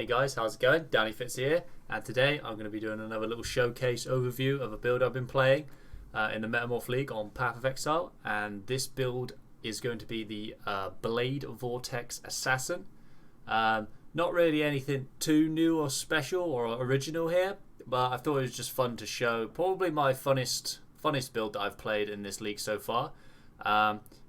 Hey guys, how's it going? Danny Fitz here, and today I'm going to be doing another little showcase overview of a build I've been playing in the Metamorph League on Path of Exile, and this build is going to be the Blade Vortex Assassin. Not really anything too new or special or original here, but I thought it was just fun to show. Probably my funnest build that I've played in this league so far.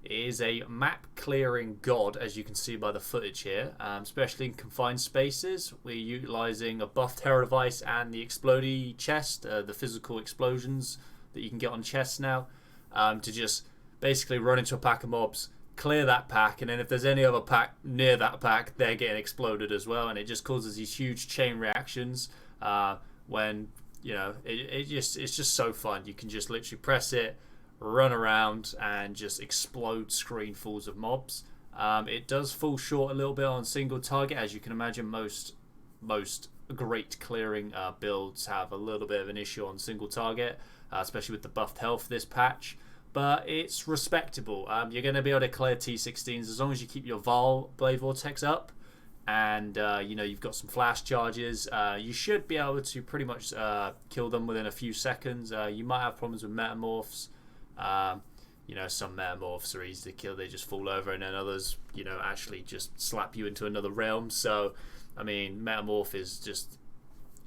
It is a map clearing god, as you can see by the footage here, especially in confined spaces. We're utilising a buffed herald device and the explodey chest, the physical explosions that you can get on chests now, to just basically run into a pack of mobs, clear that pack, and then if there's any other pack near that pack, they're getting exploded as well, and it just causes these huge chain reactions when, you know, it's just so fun. You can just literally press it, run around and just explode screenfuls of mobs. It does fall short a little bit on single target, as you can imagine. Most great clearing builds have a little bit of an issue on single target, especially with the buffed health this patch, but it's respectable. You're going to be able to clear T16s as long as you keep your Vaal Blade Vortex up, and you know, you've got some flash charges. You should be able to pretty much kill them within a few seconds. You might have problems with metamorphs. You know, some metamorphs are easy to kill, they just fall over, and then others, you know, actually just slap you into another realm. So I mean, metamorph is just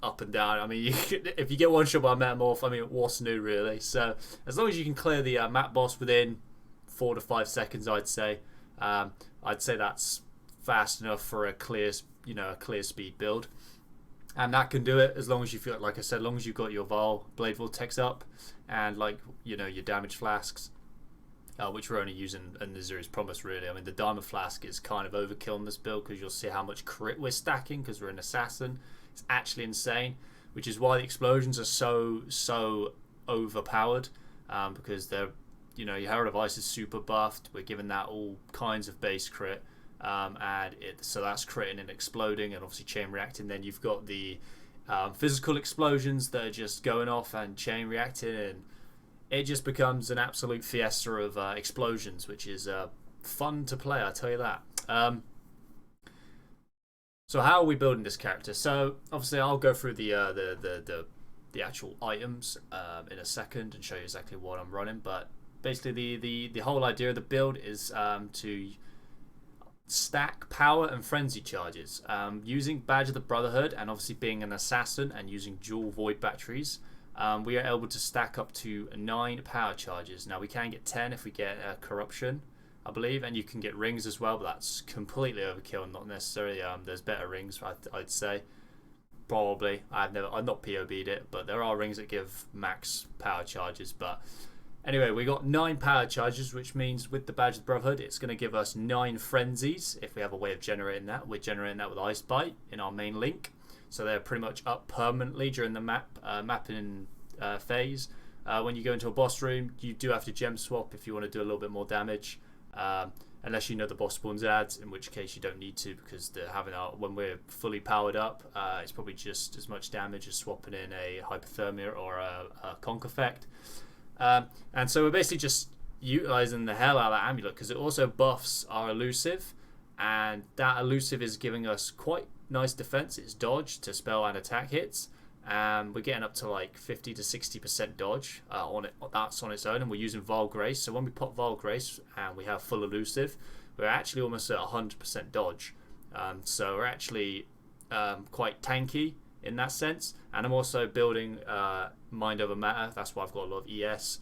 up and down. I mean, if you get one shot by a metamorph, I mean, what's new really? So as long as you can clear the map boss within 4 to 5 seconds, I'd say that's fast enough for a clear speed build. And that can do it as long as you feel, like I said, as long as you've got your Vaal Blade Vortex up and, like, you know, your damage flasks, which we're only using in the Azuri's Promise really. I mean, the Diamond Flask is kind of overkill in this build because you'll see how much crit we're stacking because we're an assassin. It's actually insane, which is why the explosions are so overpowered, because they're, you know, your Herald of Ice is super buffed. We're giving that all kinds of base crit. So that's critting and exploding and obviously chain reacting. Then you've got the physical explosions that are just going off and chain reacting, and it just becomes an absolute fiesta of explosions, which is fun to play, I tell you that. So how are we building this character? So obviously I'll go through the actual items in a second and show you exactly what I'm running, but basically the whole idea of the build is to stack power and frenzy charges using Badge of the Brotherhood, and obviously being an assassin and using dual void batteries, we are able to stack up to 9 power charges. Now we can get 10 if we get corruption, I believe, and you can get rings as well, but that's completely overkill. Not necessarily. There's better rings, I'd say. Probably. I've not POB'd it, but there are rings that give max power charges. But anyway, we got 9 power charges, which means with the Badge of the Brotherhood, it's going to give us 9 frenzies. If we have a way of generating that, we're generating that with Ice Bite in our main link. So they're pretty much up permanently during the mapping phase. When you go into a boss room, you do have to gem swap if you want to do a little bit more damage. Unless you know the boss spawns ads, in which case you don't need to, because when we're fully powered up, it's probably just as much damage as swapping in a hypothermia or a conk effect. And so we're basically just utilizing the hell out of that amulet because it also buffs our elusive, and that elusive is giving us quite nice defense. It's dodge to spell and attack hits, and we're getting up to like 50 to 60% dodge on it. That's on its own, and we're using Vaal Grace. So when we pop Vaal Grace and we have full elusive, we're actually almost at 100% dodge. So we're actually quite tanky in that sense. And I'm also building Mind Over Matter. That's why I've got a lot of ES,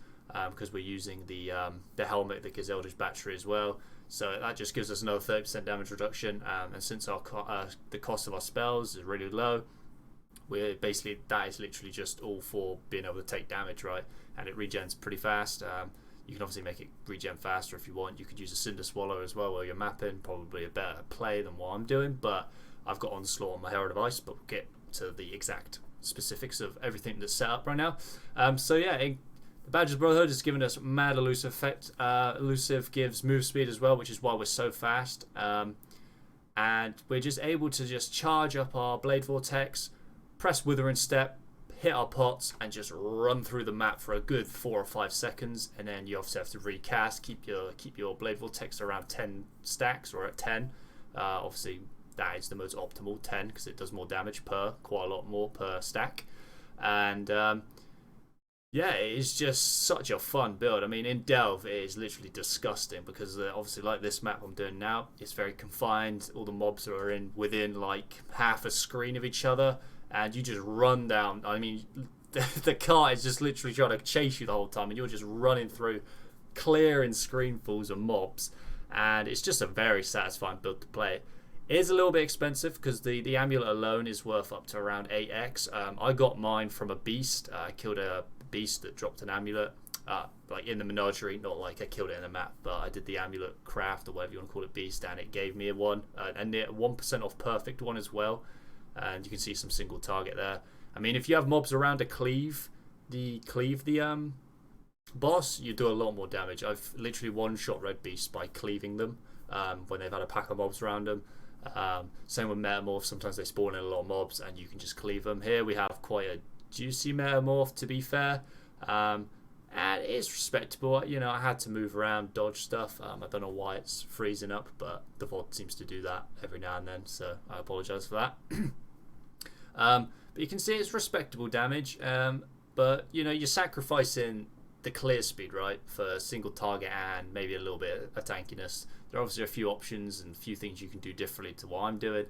because we're using the helmet that gives Eldritch Battery as well. So that just gives us another 30% damage reduction. And since the cost of our spells is really low, that is literally just all for being able to take damage, right? And it regens pretty fast. You can obviously make it regen faster if you want. You could use a Cinder Swallow as well while you're mapping. Probably a better play than what I'm doing, but I've got Onslaught on my Herald of Ice, but we'll get to the exact specifics of everything that's set up right now. So yeah, the Badge of the Brotherhood is giving us mad elusive effect. Elusive gives move speed as well, which is why we're so fast. And we're just able to just charge up our Blade Vortex, press Withering Step, hit our pots, and just run through the map for a good 4 or 5 seconds. And then you obviously have to recast, keep your Blade Vortex around 10 stacks or at 10. Obviously that is the most optimal, 10, because it does more damage quite a lot more per stack. And yeah, it is just such a fun build. I mean, in Delve, it is literally disgusting because obviously, like this map I'm doing now, it's very confined. All the mobs are within like half a screen of each other, and you just run down. I mean, the car is just literally trying to chase you the whole time, and you're just running through, clearing screenfuls of mobs, and it's just a very satisfying build to play. It is a little bit expensive because the amulet alone is worth up to around 8x. I got mine from a beast. I killed a beast that dropped an amulet, like in the menagerie, not like I killed it in the map, but I did the amulet craft or whatever you want to call it, beast, and it gave me a 1, and 1% off perfect one as well. And you can see some single target there. I mean, if you have mobs around to cleave the boss, you do a lot more damage. I've literally one-shot red beasts by cleaving them when they've had a pack of mobs around them. Same with metamorphs. Sometimes they spawn in a lot of mobs and you can just cleave them. Here we have quite a juicy metamorph, to be fair, and it's respectable. You know, I had to move around, dodge stuff. I don't know why it's freezing up, but the VOD seems to do that every now and then, so I apologise for that. But you can see it's respectable damage, but you know, you're sacrificing the clear speed, right, for a single target and maybe a little bit of tankiness. There are obviously a few options and a few things you can do differently to what I'm doing,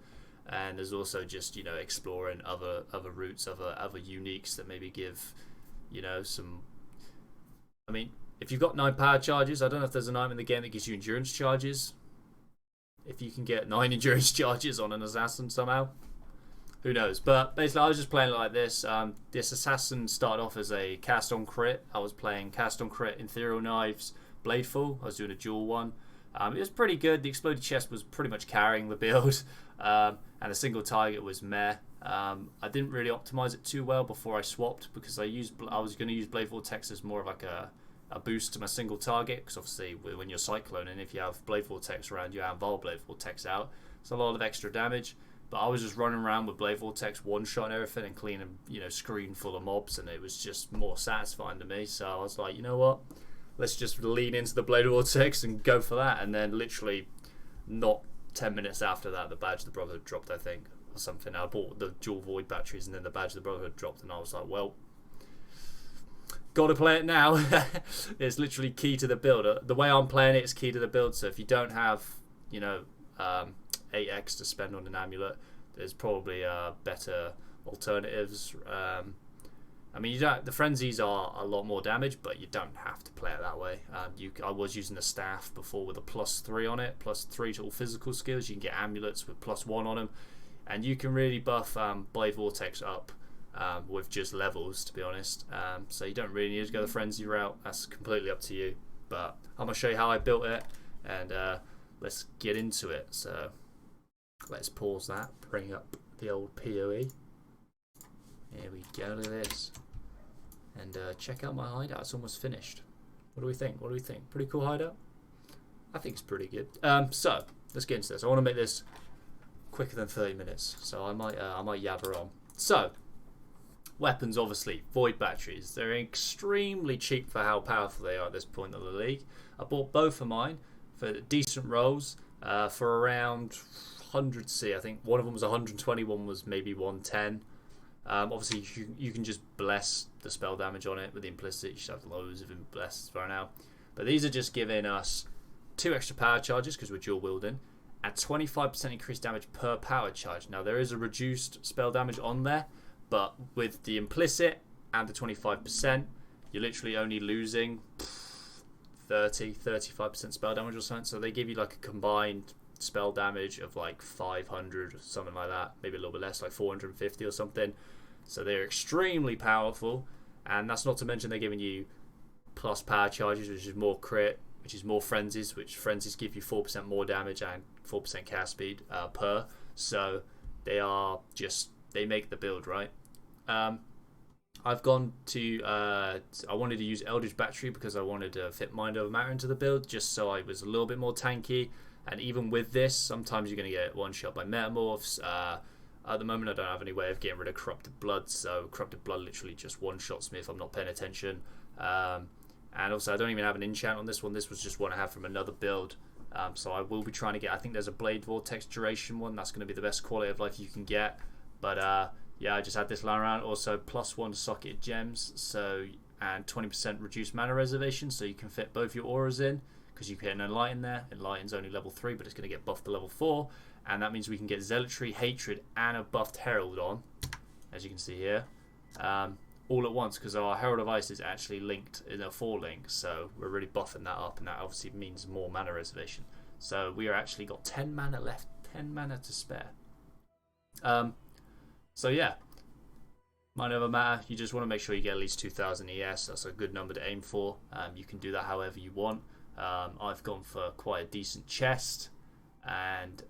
and there's also just, you know, exploring other routes, other uniques that maybe give, you know, some. I mean, if you've got 9 power charges, I don't know if there's an item in the game that gives you endurance charges. If you can get 9 endurance charges on an assassin somehow, who knows? But basically, I was just playing it like this. This assassin started off as a cast on crit. I was playing cast on crit, ethereal knives, bladeful. I was doing a dual one. It was pretty good. The exploded chest was pretty much carrying the build, and the single target was meh. I didn't really optimize it too well before I swapped because I was going to use Blade Vortex as more of like a boost to my single target, because obviously when you're cycloning, if you have Blade Vortex around you and Vaal Blade Vortex out, it's a lot of extra damage. But I was just running around with Blade Vortex, one-shot and everything, and cleaning, you know, screen full of mobs, and it was just more satisfying to me. So I was like, you know what? Let's just lean into the Blade Vortex and go for that. And then literally not 10 minutes after that, the badge of the Brotherhood dropped, I think, or something. I bought the dual void batteries, and then the badge of the Brotherhood dropped, and I was like, well, gotta play it now. It's literally key to the build. The way I'm playing it is key to the build. So if you don't have, you know, 8x to spend on an amulet, there's probably better alternatives. I mean, the frenzies are a lot more damage, but you don't have to play it that way. I was using the staff before with a +3 on it, +3 to all physical skills. You can get amulets with +1 on them, and you can really buff Blade Vortex up with just levels, to be honest. So you don't really need to go the frenzy route. That's completely up to you. But I'm gonna show you how I built it, and let's get into it. So let's pause that, bring up the old PoE. Here we go, look at this. And check out my hideout, it's almost finished. What do we think? Pretty cool hideout? I think it's pretty good. So, let's get into this. I want to make this quicker than 30 minutes, so I might yabber on. So, weapons, obviously, void batteries. They're extremely cheap for how powerful they are at this point of the league. I bought both of mine for decent rolls for around 100C. I think one of them was 120, one was maybe 110. Obviously, you can just bless the spell damage on it with the implicit. You should have loads of blesses for now. But these are just giving us 2 extra power charges because we're dual wielding, and 25% increased damage per power charge. Now, there is a reduced spell damage on there, but with the implicit and the 25%, you're literally only losing 35% spell damage or something. So they give you like a combined spell damage of like 500 or something like that, maybe a little bit less, like 450 or something. So they're extremely powerful, and that's not to mention they're giving you plus power charges, which is more crit, which is more frenzies, which frenzies give you 4% more damage and 4% cast speed per. So they make the build right. I've gone to I wanted to use Eldritch Battery because I wanted to fit Mind Over Matter into the build, just so I was a little bit more tanky. And even with this, sometimes you're going to get one shot by metamorphs. At the moment, I don't have any way of getting rid of Corrupted Blood, so Corrupted Blood literally just one-shots me if I'm not paying attention. And also, I don't even have an enchant on this one. This was just one I had from another build. So I will be trying to get, I think there's a Blade Vortex duration one. That's going to be the best quality of life you can get. But yeah, I just had this lying around. Also, +1 to socketed gems. So, and 20% reduced mana reservation. So you can fit both your auras in. Because you can get an Enlighten there. Enlighten's only level 3, but it's going to get buffed to level 4. And that means we can get Zealotry, Hatred, and a buffed Herald on. As you can see here. All at once, because our Herald of Ice is actually linked in a 4-link, so we're really buffing that up, and that obviously means more mana reservation. So we are actually got 10 mana left, 10 mana to spare. So yeah, might never matter. You just want to make sure you get at least 2000 ES. That's a good number to aim for. You can do that however you want. I've gone for quite a decent chest and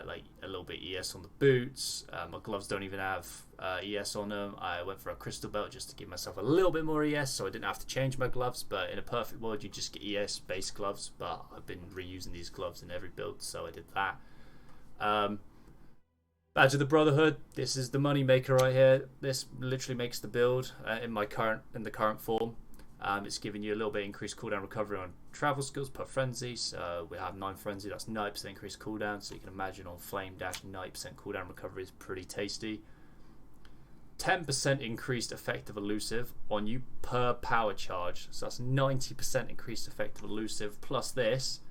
like a little bit ES on the boots. My gloves don't even have ES on them. I went for a crystal belt just to give myself a little bit more ES, so I didn't have to change my gloves. But in a perfect world, you just get ES based gloves. But I've been reusing these gloves in every build, so I did that. Badge of the Brotherhood. This is the money maker right here. This literally makes the build in the current form. It's giving you a little bit increased cooldown recovery on travel skills per frenzy. So we have 9 frenzy, that's 90% increased cooldown. So you can imagine on Flame Dash, 90% cooldown recovery is pretty tasty. 10% increased effective elusive on you per power charge. So that's 90% increased effective elusive plus this,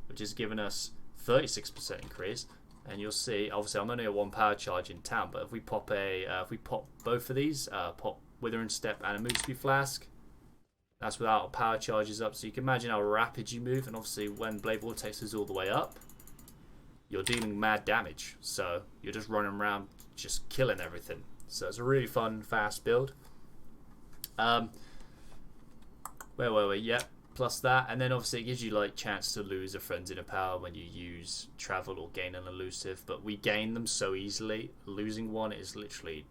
which is giving us 36% increase. And you'll see, obviously I'm only a 1 power charge in town, but if we pop both of these, pop Withering Step and a Move Speed Flask, that's without power charges up, so you can imagine how rapid you move. And obviously when Blade Vortex is all the way up, you're dealing mad damage, so you're just running around just killing everything. So it's a really fun, fast build. Where were we? Yep, plus that, and then obviously it gives you like chance to lose a frenzy in a power when you use travel or gain an elusive, but we gain them so easily. Losing one is literally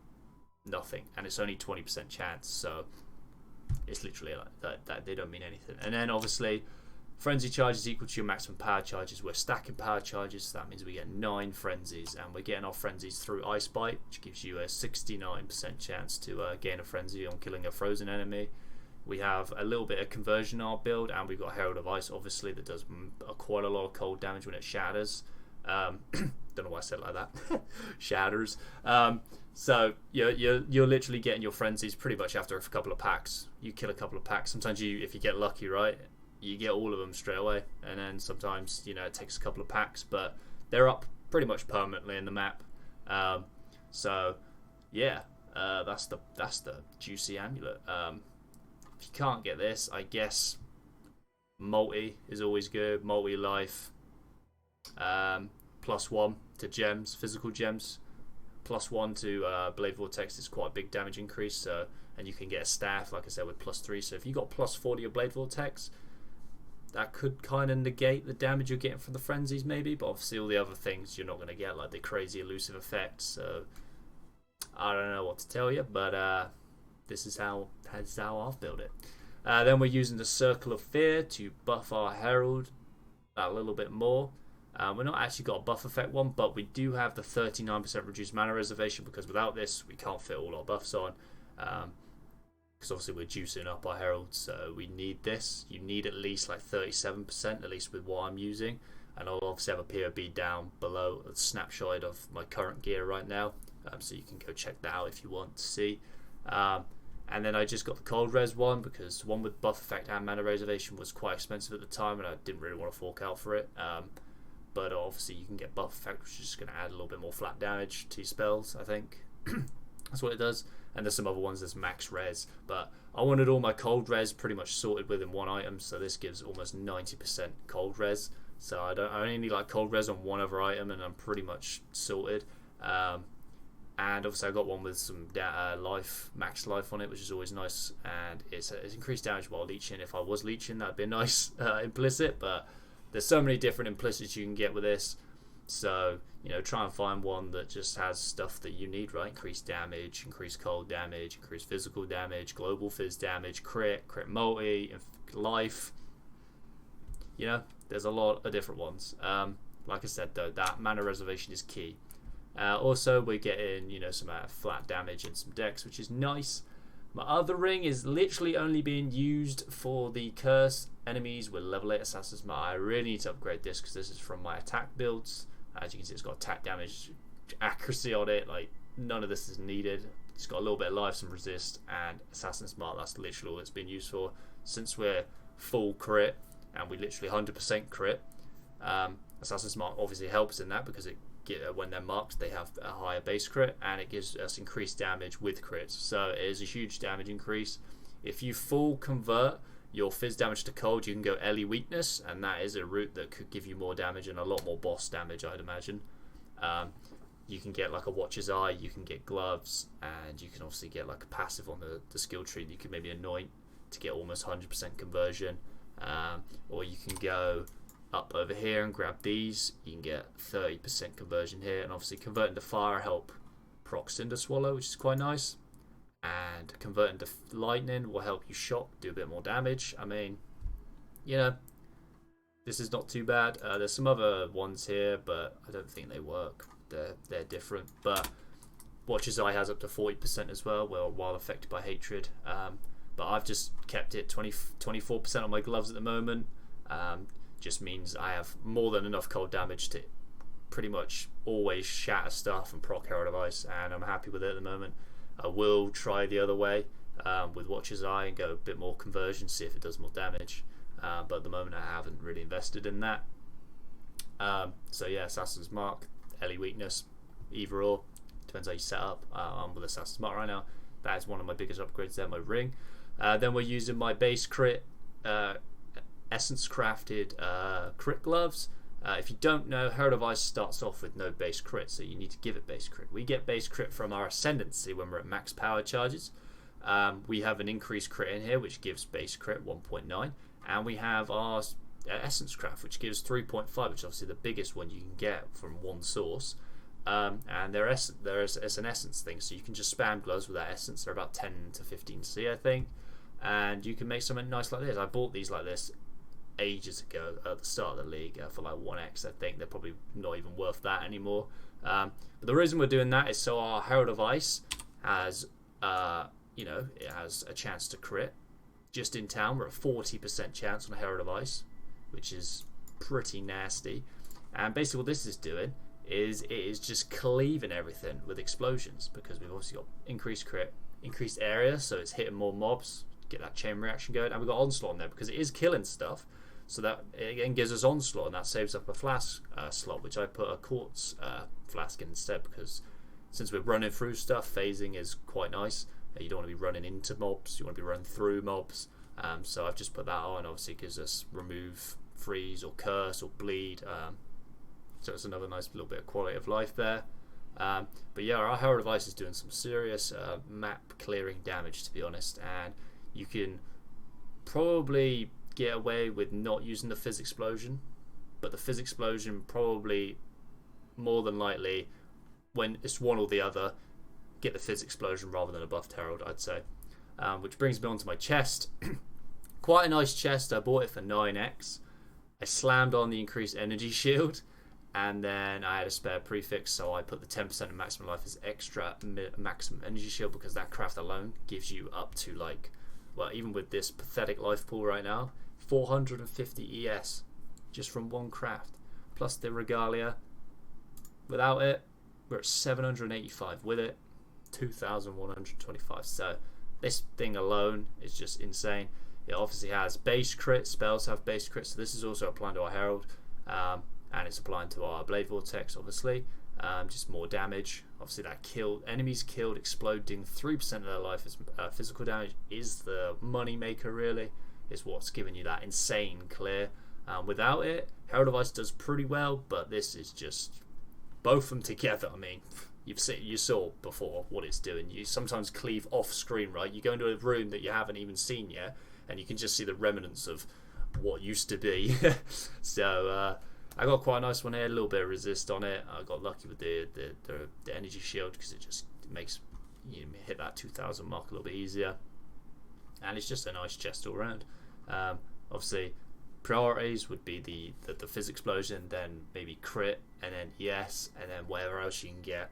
nothing, and it's only 20% chance, so it's literally like that they don't mean anything. And then obviously frenzy charge is equal to your maximum power charges. We're stacking power charges, so that means we get 9 frenzies, and we're getting our frenzies through Ice Bite, which gives you a 69% chance to gain a frenzy on killing a frozen enemy. We have a little bit of conversion in our build, and we've got Herald of Ice, obviously, that does quite a lot of cold damage when it shatters. Don't know why I said it like that. Shatters. So you're literally getting your frenzies pretty much after a couple of packs. You kill a couple of packs. Sometimes if you get lucky, right, you get all of them straight away, and then sometimes it takes a couple of packs, but they're up pretty much permanently in the map. So yeah, that's the juicy amulet. If you can't get this, I guess multi is always good. Multi life, +1 to gems, physical gems. +1 to Blade Vortex is quite a big damage increase, so, and you can get a staff, like I said, with +3. So if you got +4 to your Blade Vortex, that could kind of negate the damage you're getting from the frenzies, maybe. But obviously, all the other things you're not going to get, like the crazy elusive effects. So I don't know what to tell you, but this is how I've built it. Then we're using the Circle of Fear to buff our Herald a little bit more. We're not actually got a buff effect one, but we do have the 39% reduced mana reservation, because without this we can't fit all our buffs on, because obviously we're juicing up our Herald, so we need this. You need at least like 37%, at least with what I'm using, and I'll obviously have a POB down below, a snapshot of my current gear right now, so you can go check that out if you want to see. And then I just got the cold res one, because one with buff effect and mana reservation was quite expensive at the time, and I didn't really want to fork out for it. But obviously you can get buff effect, which is just going to add a little bit more flat damage to your spells, I think. That's what it does. And there's some other ones, there's max res. But I wanted all my cold res pretty much sorted within one item, so this gives almost 90% cold res. So I only need like cold res on one other item, and I'm pretty much sorted. And obviously I got one with some max life on it, which is always nice. And it's increased damage while leeching. If I was leeching, that'd be a nice implicit, but there's so many different implicits you can get with this, so try and find one that just has stuff that you need, right? Increased damage, increased cold damage, increased physical damage, global fizz damage, crit multi, life. There's a lot of different ones. Like I said though, that mana reservation is key. Also we're getting some flat damage and some dex, which is nice. My other ring is literally only being used for the curse enemies with level 8 Assassin's Mark. I really need to upgrade this because this is from my attack builds. As you can see, it's got attack damage, accuracy on it. Like, none of this is needed. It's got a little bit of life, some resist, and Assassin's Mark. That's literally all it's been used for. Since we're full crit and we literally 100% crit, Assassin's Mark obviously helps in that because when they're marked, they have a higher base crit, and it gives us increased damage with crits. So it is a huge damage increase. If you full convert your fizz damage to cold, you can go Ellie weakness, and that is a route that could give you more damage and a lot more boss damage, I'd imagine. You can get like a Watcher's Eye, you can get gloves, and you can obviously get like a passive on the skill tree that you can maybe anoint to get almost 100% conversion. Or you can go up over here and grab these. You can get 30% conversion here, and obviously converting to fire help proc Cinder Swallow, which is quite nice. And converting to lightning will help you shock, do a bit more damage. I mean, you know, this is not too bad. There's some other ones here, but I don't think they work. They're different. But Watcher's Eye has up to 40% as well, while affected by hatred. But I've just kept it 24% on my gloves at the moment. Just means I have more than enough cold damage to pretty much always shatter stuff and proc Herald of Ice, and I'm happy with it at the moment. I will try the other way with Watcher's Eye and go a bit more conversion, see if it does more damage. But at the moment I haven't really invested in that. So yeah, Assassin's Mark, Ellie weakness, either or, depends how you set up. I'm with Assassin's Mark right now. That is one of my biggest upgrades there, my ring. Then we're using my base crit essence crafted crit gloves. If you don't know, Herald of Ice starts off with no base crit, so you need to give it base crit. We get base crit from our Ascendancy when we're at max power charges. We have an increased crit in here, which gives base crit 1.9, and we have our Essence Craft, which gives 3.5, which is obviously the biggest one you can get from one source. And it's an essence thing, so you can just spam gloves with that essence. They're about 10 to 15 C, I think, and you can make something nice like this. I bought these like this ages ago at the start of the league for like 1x. I think they're probably not even worth that anymore. But the reason we're doing that is so our Herald of Ice has, it has a chance to crit. Just in town, we're at 40% chance on a Herald of Ice, which is pretty nasty. And basically what this is doing is it is just cleaving everything with explosions, because we've obviously got increased crit, increased area, so it's hitting more mobs, get that chain reaction going, and we've got onslaught on there because it is killing stuff, so that again gives us onslaught, and that saves up a flask slot, which I put a quartz flask in instead, because since we're running through stuff, phasing is quite nice. You don't want to be running into mobs, you want to be running through mobs. So I've just put that on. Obviously it gives us remove, freeze, or curse, or bleed. So it's another nice little bit of quality of life there. But yeah, our Herald of Ice is doing some serious map clearing damage, to be honest, and you can probably get away with not using the Fizz Explosion, but the Fizz Explosion probably, more than likely, when it's one or the other, get the Fizz Explosion rather than a buffed Herald, I'd say. Which brings me on to my chest. Quite a nice chest. I bought it for 9x. I slammed on the increased energy shield, and then I had a spare prefix, so I put the 10% of maximum life as extra maximum energy shield, because that craft alone gives you up to, like, well, even with this pathetic life pool right now, 450 ES just from one craft, plus the regalia. Without it, we're at 785. With it, 2,125. So this thing alone is just insane. It obviously has base crit, spells have base crit, so this is also applying to our Herald, and it's applying to our Blade Vortex, obviously. Just more damage. Obviously that enemies killed exploding 3% of their life as physical damage is the money maker, really. Is what's giving you that insane clear. Without it, Herald of Ice does pretty well, but this is just both of them together. I mean, you saw before what it's doing. You sometimes cleave off screen, right? You go into a room that you haven't even seen yet, and you can just see the remnants of what used to be. So I got quite a nice one here, a little bit of resist on it. I got lucky with the energy shield, because it just makes you hit that 2,000 mark a little bit easier, and it's just a nice chest all around. Obviously priorities would be the Fizz Explosion, then maybe crit, and then ES, and then wherever else you can get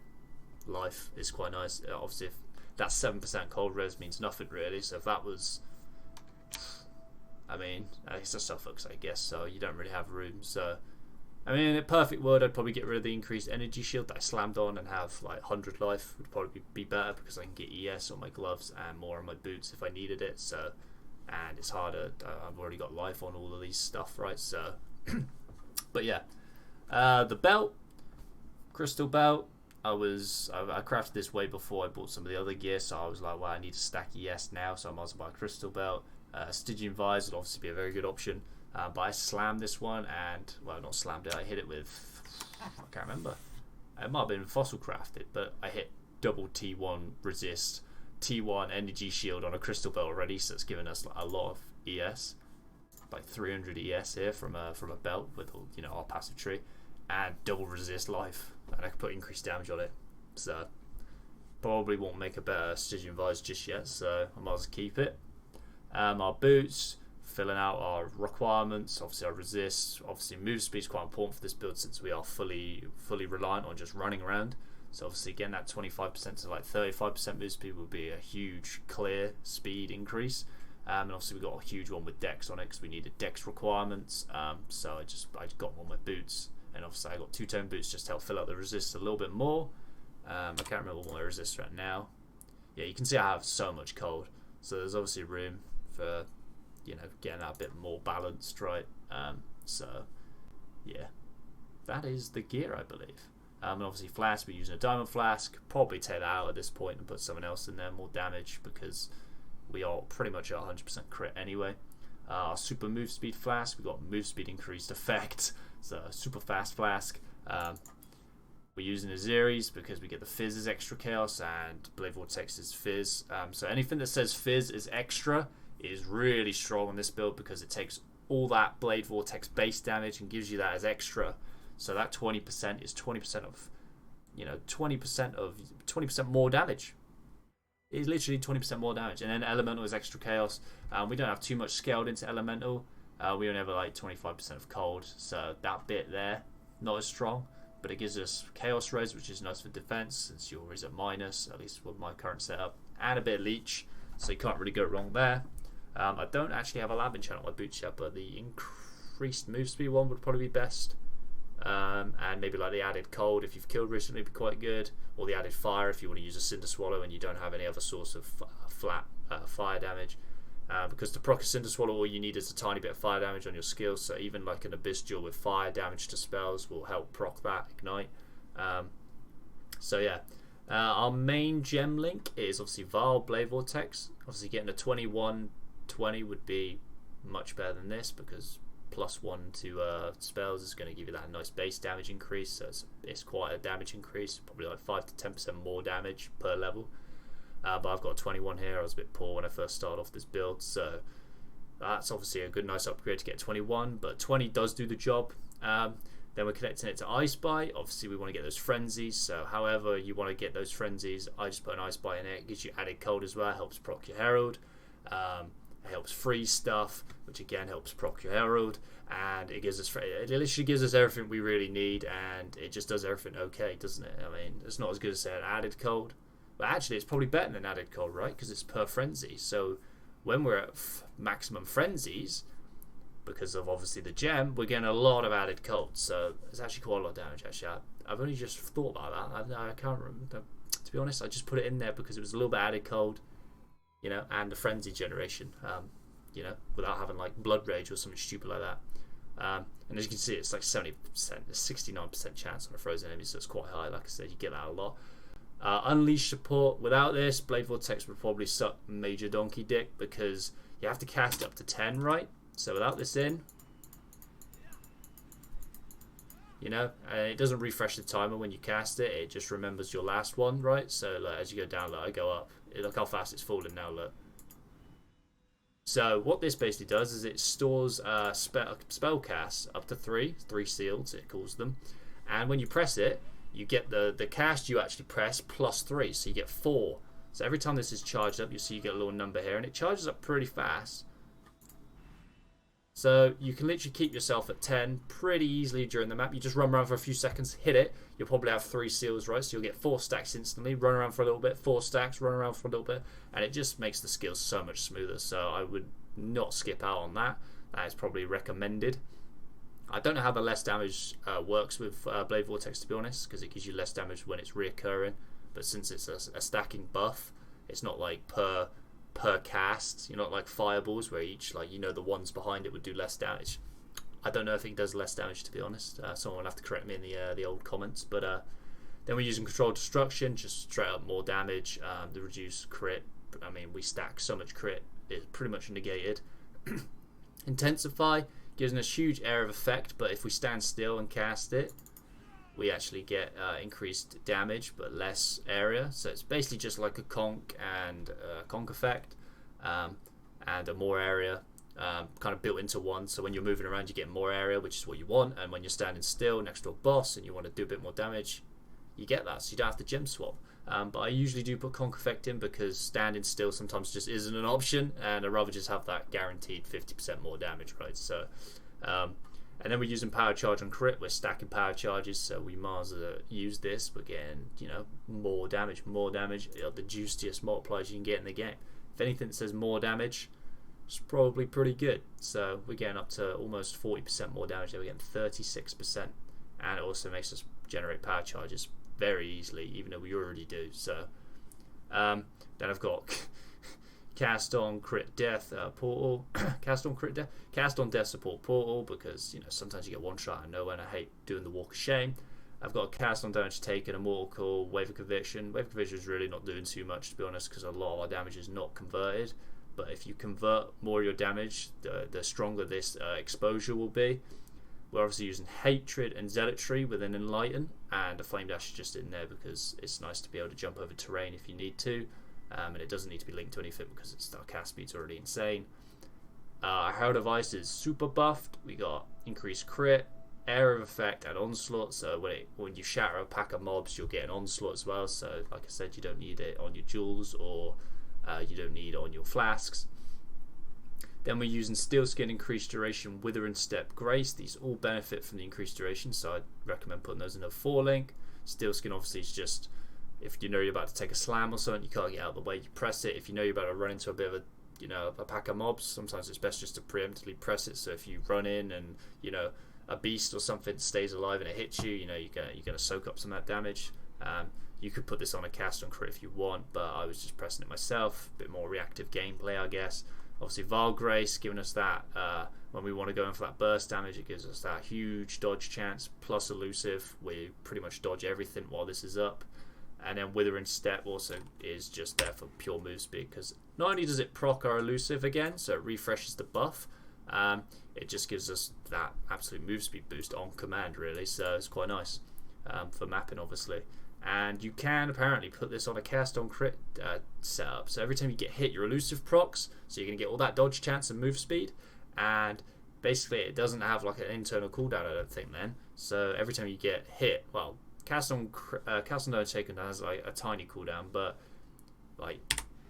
life is quite nice. Obviously if that 7% cold res means nothing really. So if that was, I mean, it's a suffix, I guess, so you don't really have room. So I mean, in a perfect world, I'd probably get rid of the increased energy shield that I slammed on and have like 100 life would probably be better, because I can get ES on my gloves and more on my boots if I needed it. So, and it's harder. I've already got life on all of these stuff, right? So, but yeah, the belt, crystal belt. I crafted this way before I bought some of the other gear, so I was like, well, I need to stack ES now, so I might as well buy a crystal belt. Stygian visor would obviously be a very good option. But I slammed this one, and, well, not slammed it, I hit it with, I can't remember. It might have been fossil crafted, but I hit double T1 resist, T1 energy shield on a crystal belt already, so it's given us a lot of ES, like 300 ES here from a belt with, you know, our passive tree, and double resist life, and I can put increased damage on it. So probably won't make a better Stygian visor just yet, so I might as well keep it. Our boots, filling out our requirements. Obviously our resist, obviously move speed is quite important for this build, since we are fully reliant on just running around. So obviously again, that 25% to like 35% move speed would be a huge clear speed increase. And obviously we got a huge one with dex on it, because we needed dex requirements. So I got one with boots, and obviously I got two-tone boots just to help fill out the resist a little bit more. I can't remember what my resist right now. Yeah, you can see I have so much cold, so there's obviously room for, you know, getting that a bit more balanced, right? So yeah, that is the gear, I believe. And obviously flask, we're using a diamond flask. Probably take that out at this point and put someone else in there, more damage, because we are pretty much at 100% crit anyway. Our super move speed flask, we got move speed increased effect, so super fast flask. We're using Aziris because we get the fizz as extra chaos, and Blade Vortex is fizz. So anything that says fizz is extra is really strong on this build, because it takes all that Blade Vortex base damage and gives you that as extra. So that 20% is 20% of, you know, 20% more damage. It's literally 20% more damage. And then Elemental is extra chaos. We don't have too much scaled into Elemental. We only have like 25% of cold, so that bit there, not as strong. But it gives us chaos res, which is nice for defense, since yours is at minus, at least with my current setup, and a bit of leech, so you can't really go wrong there. I don't actually have a lab enchant on my boots yet, but the increased move speed one would probably be best. And maybe like the added cold if you've killed recently would be quite good, or the added fire if you want to use a cinder swallow and you don't have any other source of flat fire damage. Because to proc a cinder swallow, all you need is a tiny bit of fire damage on your skills, so even like an abyss jewel with fire damage to spells will help proc that ignite. So yeah, our main gem link is obviously Vaal Blade Vortex. Obviously getting a 21-20 would be much better than this, because +1 to spells is going to give you that nice base damage increase, so it's quite a damage increase, probably like 5 to 10% more damage per level. But I've got a 21 here. I was a bit poor when I first started off this build, so that's obviously a good nice upgrade to get 21, but 20 does do the job. Then we're connecting it to Ice Bite. Obviously we want to get those frenzies, so however you want to get those frenzies, I just put an Ice Bite in it. It gives you added cold as well, helps proc your herald. It helps freeze stuff, which again helps proc your herald, and it literally gives us everything we really need, and it just does everything okay, doesn't it? I mean, it's not as good as say an added cold, but actually it's probably better than added cold, right? Because it's per frenzy. So when we're at maximum frenzies, because of obviously the gem, we're getting a lot of added cold, so it's actually quite a lot of damage. Actually, I've only just thought about that. I can't remember, to be honest. I just put it in there because it was a little bit added cold, you know, and the frenzy generation, you know, without having like blood rage or something stupid like that. And as you can see, it's like 70%, 69% chance on a frozen enemy, so it's quite high. Like I said, you get that a lot. Unleash support. Without this, Blade Vortex would probably suck major donkey dick, because you have to cast it up to 10, right? So without this in, you know, and it doesn't refresh the timer when you cast it. It just remembers your last one, right? So like, as you go down, like I go up. Look how fast it's falling now, look. So what this basically does is it stores spell casts up to 3 seals, it calls them. And when you press it, you get the cast you actually press +3, so you get 4. So every time this is charged up, you see you get a little number here, and it charges up pretty fast. So you can literally keep yourself at 10 pretty easily during the map. You just run around for a few seconds, hit it. You'll probably have 3 seals, right? So you'll get 4 stacks instantly. Run around for a little bit, 4 stacks, run around for a little bit. And it just makes the skills so much smoother. So I would not skip out on that. That is probably recommended. I don't know how the less damage works with Blade Vortex, to be honest, because it gives you less damage when it's reoccurring. But since it's a stacking buff, it's not like per cast. You're not like fireballs where each, like, you know, the ones behind it would do less damage. I don't know if it does less damage, to be honest. Someone will have to correct me in the old comments. But then we're using controlled destruction, just straight up more damage. The reduced crit, I mean, we stack so much crit, it's pretty much negated. Intensify gives us a huge area of effect, but if we stand still and cast it, we actually get increased damage but less area. So it's basically just like a conk and conk effect, and a more area kind of built into one. So when you're moving around, you get more area, which is what you want. And when you're standing still next to a boss and you want to do a bit more damage, you get that. So you don't have to gem swap. But I usually do put conk effect in because standing still sometimes just isn't an option, and I'd rather just have that guaranteed 50% more damage, right? So and then we're using power charge on crit. We're stacking power charges, so we might as well use this. We're getting, you know, more damage. You know, the juiciest multipliers you can get in the game. If anything that says more damage, it's probably pretty good. So we're getting up to almost 40% more damage. We're getting 36%, and it also makes us generate power charges very easily, even though we already do. So then I've got cast on crit death portal, cast on death support portal, because, you know, sometimes you get one shot out of nowhere, and I hate doing the walk of shame. I've got a cast on damage taken, a mortal call, wave of conviction. Wave of conviction is really not doing too much, to be honest, because a lot of our damage is not converted. But if you convert more of your damage, the stronger this exposure will be. We're obviously using hatred and zealotry with an enlighten, and a flame dash is just in there because it's nice to be able to jump over terrain if you need to. And it doesn't need to be linked to anything because our cast speed's already insane. Herald of Ice is super buffed. We got increased crit, area of effect, and onslaught. So when you shatter a pack of mobs, you'll get an onslaught as well. So like I said, you don't need it on your jewels, or you don't need it on your flasks. Then we're using Steel Skin, increased duration, Wither and Step, Grace. These all benefit from the increased duration, so I'd recommend putting those in a 4-link. Steel Skin obviously is just, if you know you're about to take a slam or something, you can't get out of the way, you press it. If you know you're about to run into a bit of a pack of mobs, sometimes it's best just to preemptively press it. So if you run in and, you know, a beast or something stays alive and it hits you, you know, you're gonna soak up some of that damage. You could put this on a cast on crit if you want, but I was just pressing it myself. A bit more reactive gameplay, I guess. Obviously, Vaal Grace giving us that when we want to go in for that burst damage. It gives us that huge dodge chance, plus elusive. We pretty much dodge everything while this is up. And then Wither and Step also is just there for pure move speed, because not only does it proc our elusive again, so it refreshes the buff, it just gives us that absolute move speed boost on command, really. So it's quite nice for mapping, obviously. And you can apparently put this on a cast on crit setup. So every time you get hit, your elusive procs, so you're going to get all that dodge chance and move speed. And basically it doesn't have like an internal cooldown, I don't think, then. So every time you get hit, well, cast on damage taken has like a tiny cooldown, but like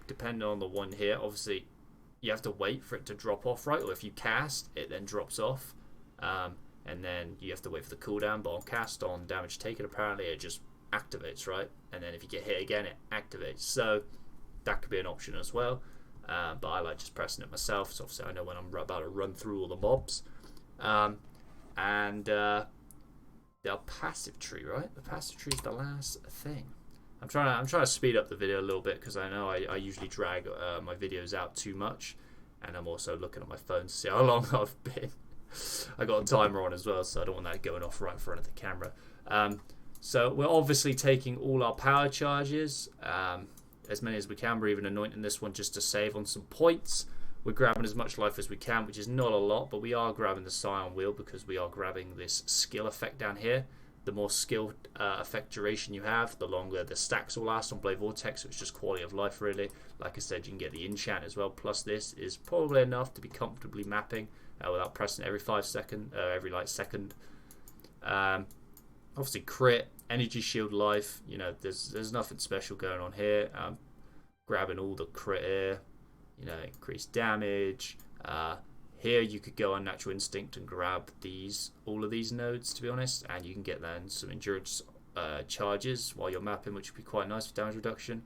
depending on the one here, obviously you have to wait for it to drop off, right? Or if you cast, it then drops off. And then you have to wait for the cooldown. But on cast on damage taken, apparently it just activates, right? And then if you get hit again, it activates. So that could be an option as well, but I like just pressing it myself, so obviously I know when I'm about to run through all the mobs. And the passive tree, right? The passive tree is the last thing. I'm trying to speed up the video a little bit, because I know I usually drag my videos out too much, and I'm also looking at my phone to see how long I've been. I got a timer on as well, so I don't want that going off right in front of the camera. So we're obviously taking all our power charges, as many as we can. We're even anointing this one just to save on some points. We're grabbing as much life as we can, which is not a lot, but we are grabbing the Scion Wheel because we are grabbing this skill effect down here. The more skill effect duration you have, the longer the stacks will last on Blade Vortex, so it's just quality of life, really. Like I said, you can get the enchant as well, plus this is probably enough to be comfortably mapping without pressing every second. Obviously crit, energy shield life, you know, there's nothing special going on here. Grabbing all the crit here, you know, increased damage, Here you could go on Natural Instinct and grab all of these nodes, to be honest, and you can get then some endurance charges while you're mapping, which would be quite nice for damage reduction.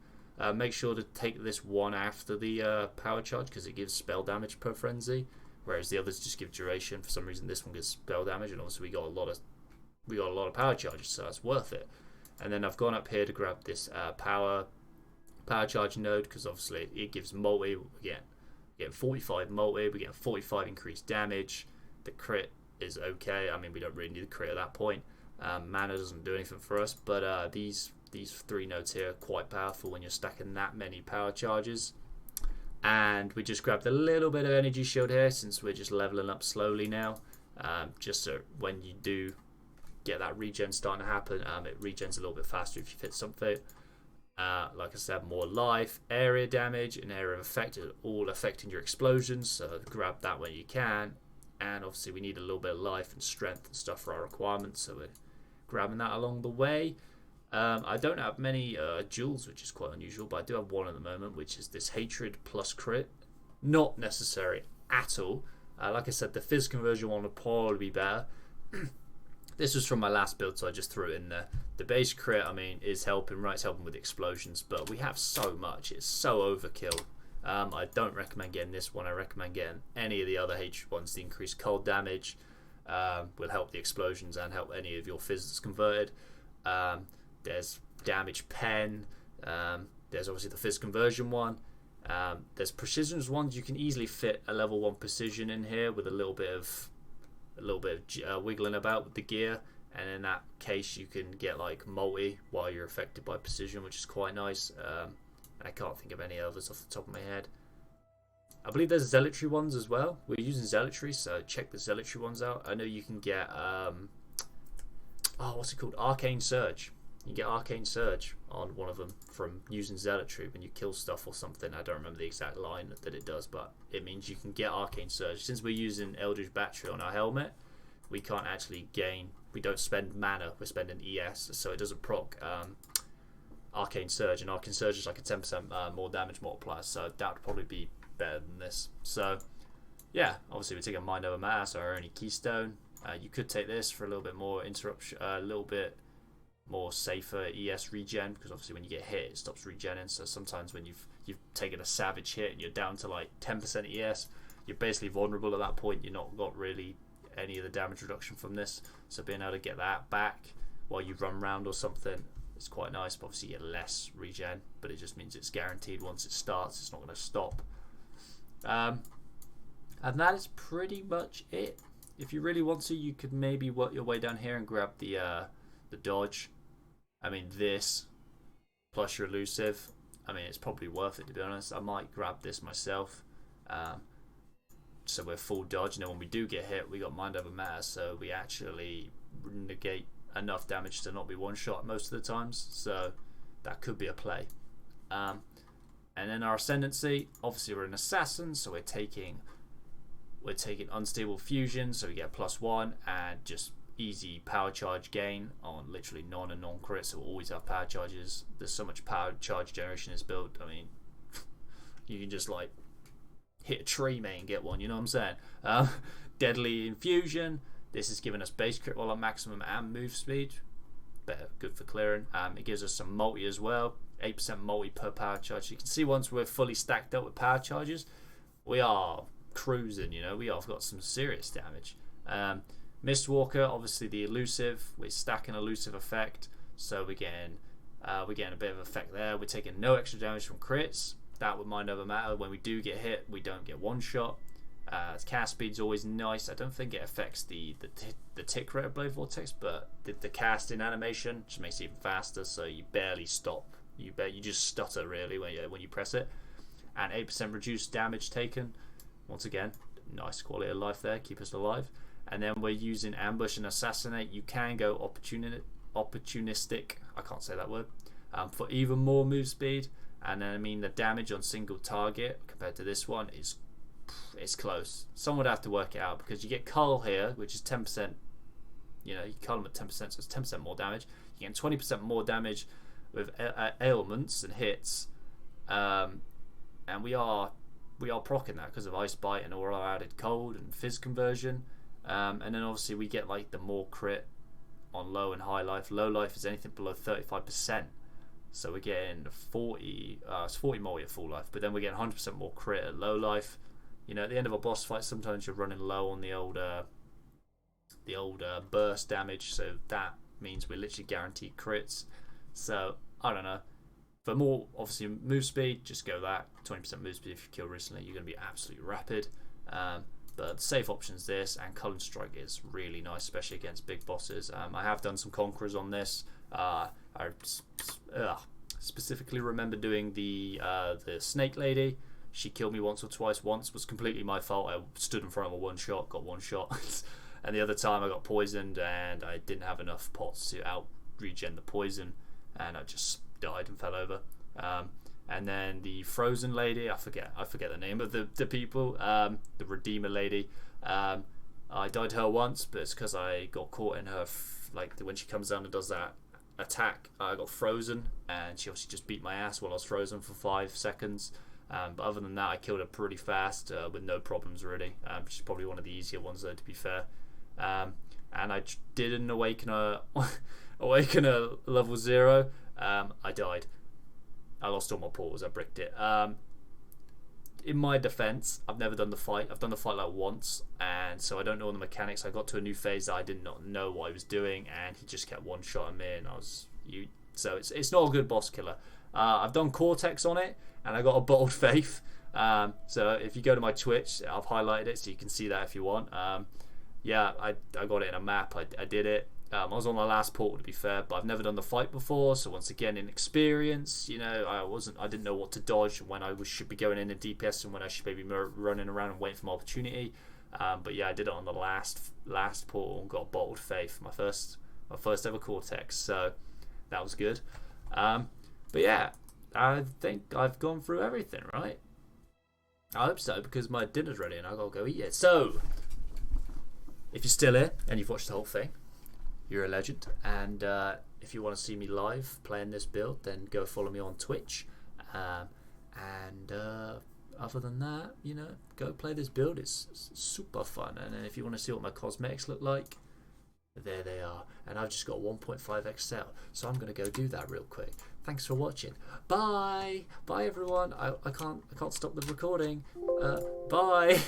Make sure to take this one after the power charge, because it gives spell damage per frenzy, whereas the others just give duration. For some reason this one gives spell damage, and also we got a lot of power charges, so that's worth it. And then I've gone up here to grab this power charge node, because obviously it gives multi. We get 45 multi, we get 45 increased damage. The crit is okay. I mean, we don't really need the crit at that point. Mana doesn't do anything for us, but these 3 nodes here are quite powerful when you're stacking that many power charges. And we just grabbed a little bit of energy shield here, since we're just leveling up slowly now, just so when you do get that regen starting to happen, it regens a little bit faster if you hit something. Like I said, more life, area damage, and area of effect are all affecting your explosions, so grab that when you can. And obviously we need a little bit of life and strength and stuff for our requirements, so we're grabbing that along the way. I don't have many jewels, which is quite unusual, but I do have one at the moment, which is this hatred plus crit. Not necessary at all. Like I said, the fizz conversion one would probably be better. This was from my last build, so I just threw it in there. The base crit, I mean, is helping, right? It's helping with explosions, but we have so much. It's so overkill. I don't recommend getting this one. I recommend getting any of the other hatred ones. The increased cold damage will help the explosions and help any of your fizz that's converted. There's damage pen. There's obviously the fizz conversion one. There's precision ones. You can easily fit a level 1 precision in here with a little bit of wiggling about with the gear, and in that case you can get like multi while you're affected by precision, which is quite nice. I can't think of any others off the top of my head. I believe there's zealotry ones as well. We're using zealotry, so check the zealotry ones out. I know you can get what's it called? Arcane Surge. You get Arcane Surge on one of them from using zealotry when you kill stuff or something. I don't remember the exact line that it does, but it means you can get Arcane Surge. Since we're using Eldritch Battery on our helmet, we can't actually gain. We don't spend mana. We're spending ES, so it doesn't proc Arcane Surge, and Arcane Surge is like a 10% more damage multiplier, so that would probably be better than this. So yeah, obviously we're taking Mind Over Matter, so our only keystone. You could take this for a little bit more interruption, a little bit more safer ES regen, because obviously when you get hit it stops regenning. So sometimes when you've taken a savage hit and you're down to like 10% ES, you're basically vulnerable at that point. You're not got really any of the damage reduction from this, so being able to get that back while you run around or something is quite nice. But obviously you get less regen, but it just means it's guaranteed once it starts. It's not going to stop. And that is pretty much it. If you really want to, you could maybe work your way down here and grab the dodge. I mean, this plus your elusive, I mean, it's probably worth it, to be honest. I might grab this myself, so we're full dodge. You know, when we do get hit, we got Mind Over Matter, so we actually negate enough damage to not be one shot most of the times, so that could be a play. And then our Ascendancy, obviously we're an assassin, so we're taking unstable fusion, so we get +1 and just easy power charge gain on literally non and non-crit, so we'll always have power charges. There's so much power charge generation is built. I mean, you can just like hit a tree, mate, and get one, you know what I'm saying? Deadly Infusion. This is giving us base crit while on maximum and move speed. Better, good for clearing. It gives us some multi as well. 8% multi per power charge. You can see once we're fully stacked up with power charges, we are cruising, you know. We have got some serious damage. Mistwalker, obviously the elusive. We're stacking elusive effect, so we're getting a bit of effect there. We're taking no extra damage from crits. That would Mind Over Matter. When we do get hit, we don't get one shot. Cast speed's always nice. I don't think it affects the tick rate of Blade Vortex, but the casting animation just makes it even faster, so you barely stop. You just stutter really when you press it. And 8% reduced damage taken. Once again, nice quality of life there. Keep us alive. And then we're using Ambush and Assassinate. You can go opportunistic. I can't say that word. For even more move speed. And then I mean the damage on single target compared to this one is close. Someone would have to work it out, because you get Cull here, which is 10%. You know, you cull them at 10%, so it's 10% more damage. You get 20% more damage with ailments and hits. And we are we are proccing that because of Ice Bite and all our added cold and fizz conversion. And then obviously we get like the more crit on low and high life. Low life is anything below 35%. So we're getting 40, it's 40 more at full life, but then we're getting 100% more crit at low life. You know, at the end of a boss fight, sometimes you're running low on the old burst damage, so that means we're literally guaranteed crits. So I don't know. For more, obviously, move speed, just go that. 20% move speed if you kill recently, you're going to be absolutely rapid. But safe options this, and Cullen Strike is really nice, especially against big bosses. I have done some Conquerors on this. I specifically remember doing the Snake Lady. She killed me once or twice. Once was completely my fault. I stood in front of a one-shot, got one shot. And the other time I got poisoned, and I didn't have enough pots to out-regen the poison, and I just died and fell over. And then the Frozen Lady, I forget the name of the people, the Redeemer Lady. I died her once, but it's because I got caught in her, like when she comes down and does that attack, I got frozen, and she obviously just beat my ass while I was frozen for 5 seconds. But other than that, I killed her pretty fast with no problems really. She's probably one of the easier ones though, to be fair. And I did an Awakener level 0. I died. I lost all my portals. I bricked it. In my defense, I've never done the fight. I've done the fight like once, and so I don't know the mechanics. I got to a new phase that I did not know what I was doing, and he just kept one-shotting me, and so it's not a good boss killer. I've done Cortex on it, and I got a bottled faith. So if you go to my Twitch, I've highlighted it so you can see that if you want. Yeah, I got it in a map. I did it. I was on the last portal, to be fair, but I've never done the fight before, so once again, inexperience. You know, I didn't know what to dodge, when I should be going in DPS and when I should maybe be running around and waiting for my opportunity. But yeah, I did it on the last portal and got a bottled faith, my first ever Cortex, so that was good. But yeah, I think I've gone through everything, right? I hope so, because my dinner's ready and I gotta go eat it. So, if you're still here and you've watched the whole thing, you're a legend. And if you want to see me live playing this build, then go follow me on Twitch. And other than that, you know, go play this build. It's super fun. And then if you want to see what my cosmetics look like, there they are. And I've just got 1.5 Excel, so I'm going to go do that real quick. Thanks for watching. Bye everyone. I can't stop the recording. Bye.